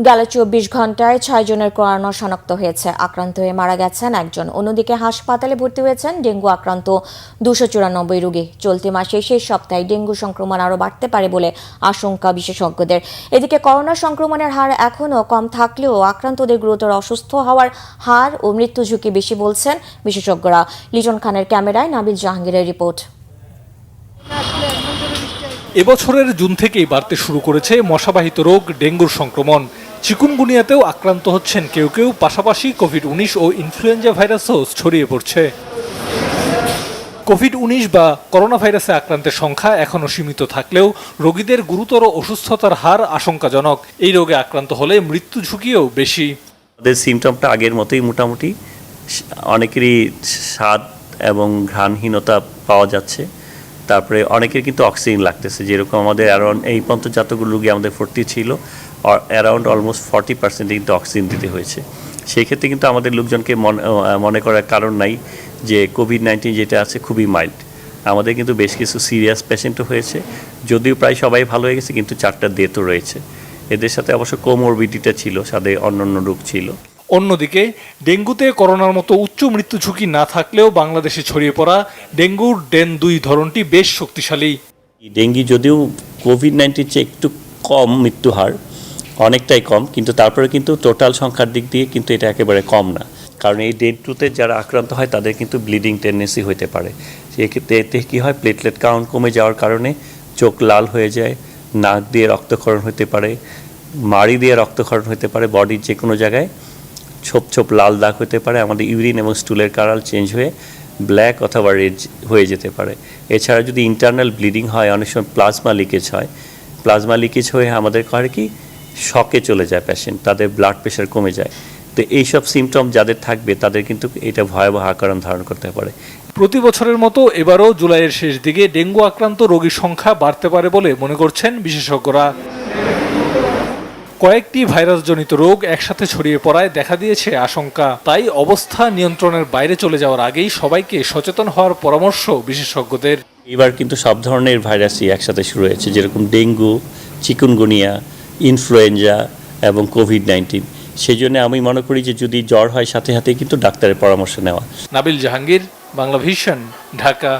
গেল ২৪ ঘন্টায় ৬ জনের করোনা শনাক্ত হয়েছে। আক্রান্ত হয়ে মারা গেছেন একজন। অন্যদিকে হাসপাতালে ভর্তি হয়েছেন ডেঙ্গু আক্রান্ত ২৯৪ রোগী। চলতি মাসের শেষ সপ্তাহে ডেঙ্গু সংক্রমণ আরও বাড়তে পারে বলে আশঙ্কা বিশেষজ্ঞদের। এদিকে করোনা সংক্রমণের হার এখনও কম থাকলেও আক্রান্তদের গুরুতর অসুস্থ হওয়ার হার ও মৃত্যু ঝুঁকি বেশি বলছেন বিশেষজ্ঞরা। লিজন খানের ক্যামেরায় নাবিল জাহাঙ্গীরের রিপোর্ট। এবছরের জুন থেকেই বাড়তে শুরু করেছে মশাবাহিত রোগ ডেঙ্গুর সংক্রমণ। চিকুনগুনিয়াতেও আক্রান্ত হচ্ছেন কেউ কেউ, পাশাপাশি কোভিড-১৯ ও ইনফ্লুয়েঞ্জা ভাইরাসও ছড়িয়ে পড়ছে। কোভিড-১৯ বা করোনা ভাইরাসে আক্রান্তের সংখ্যা এখনও সীমিত থাকলেও রোগীদের গুরুতর অসুস্থতার হার আশঙ্কাজনক। এই রোগে আক্রান্ত হলে মৃত্যু ঝুঁকিও বেশি। তাদের সিমটমটা আগের মতোই, মোটামুটি অনেকেরই স্বাদ এবং ঘ্রাণহীনতা পাওয়া যাচ্ছে। তারপরে অনেকের কিন্তু অক্সিজেন লাগতেছে, যেরকম আমাদের অ্যারাউন্ড এই পর্যন্ত যতগুলো রোগী আমাদের ভর্তি ছিল অ্যারাউন্ড অলমোস্ট 40% কিন্তু অক্সিজেন দিতে হয়েছে। সেই ক্ষেত্রে কিন্তু আমাদের লোকজনকে মনে করার কারণ নাই যে কোভিড-19 যেটা আছে খুবই মাইল্ড। আমাদের কিন্তু বেশ কিছু সিরিয়াস পেশেন্টও হয়েছে, যদিও প্রায় সবাই ভালো হয়ে গেছে, কিন্তু 4টা ডেথও রয়েছে। এদের সাথে অবশ্য কোমরবিডিটা ছিল, সাথে অন্যান্য রোগ ছিল। অন্যদিকে ডেঙ্গুতে করোনার মতো উচ্চ মৃত্যু ঝুঁকি না থাকলেও বাংলাদেশে ছড়িয়ে পড়া ডেঙ্গুর ডেন-2 ধরনটি বেশ শক্তিশালী। ডেঙ্গি যদিও কোভিড-19 চেয়ে একটু কম মৃত্যু হার, অনেকটাই কম, কিন্তু তারপরে কিন্তু টোটাল সংখ্যার দিক দিয়ে কিন্তু এটা একেবারে কম না। কারণ এই ডেন-2তে যারা আক্রান্ত হয় তাদের কিন্তু ব্লিডিং টেন্ডেন্সি হতে পারে। সেক্ষেত্রে এতে কী হয়, প্লেটলেট কাউন্ট কমে যাওয়ার কারণে চোখ লাল হয়ে যায়, নাক দিয়ে রক্তক্ষরণ হতে পারে, মাড়ি দিয়ে রক্তক্ষরণ হতে পারে, বডির যে কোনো জায়গায় ছোপ ছোপ লাল দাগ হতে পারে। আমাদের ইউরিন এবং স্টুলের কালার চেঞ্জ হয়ে ব্ল্যাক অথবা রেড হয়ে যেতে পারে। এছাড়া যদি ইন্টারনাল ব্লিডিং হয়, অনেক সময় প্লাজমা লিকেজ হয়। প্লাজমা লিকেজ হয়ে আমাদের করে কি শকে চলে যায় পেশেন্ট, তাদের ব্লাড প্রেশার কমে যায়। তো এইসব সিমটম যাদের থাকবে তাদের কিন্তু এটা ভয়াবহ আকার ধারণ করতে পারে। প্রতি বছরের মতো এবারও জুলাইয়ের শেষ দিকে ডেঙ্গু আক্রান্ত রোগীর সংখ্যা বাড়তে পারে বলে মনে করছেন বিশেষজ্ঞরা। কয়েকটি ভাইরাসজনিত রোগ একসাথে ছড়িয়ে পড়ায় দেখা দিয়েছে আশঙ্কা। তাই অবস্থা নিয়ন্ত্রণের বাইরে চলে যাওয়ার আগেই সবাইকে সচেতন হওয়ার পরামর্শ বিশেষজ্ঞদের। এবার কিন্তু সব ধরনের ভাইরাসই একসাথে শুরু হয়েছে, যেরকম ডেঙ্গু, চিকুনগুনিয়া, ইনফ্লুয়েঞ্জা এবং কোভিড-19। সেই জন্য আমি মনে করি যে যদি জ্বর হয় সাথে সাথে কিন্তু ডাক্তারের পরামর্শ নেওয়া। নাবিল জাহাঙ্গীর, বাংলা ভিশন, ঢাকা।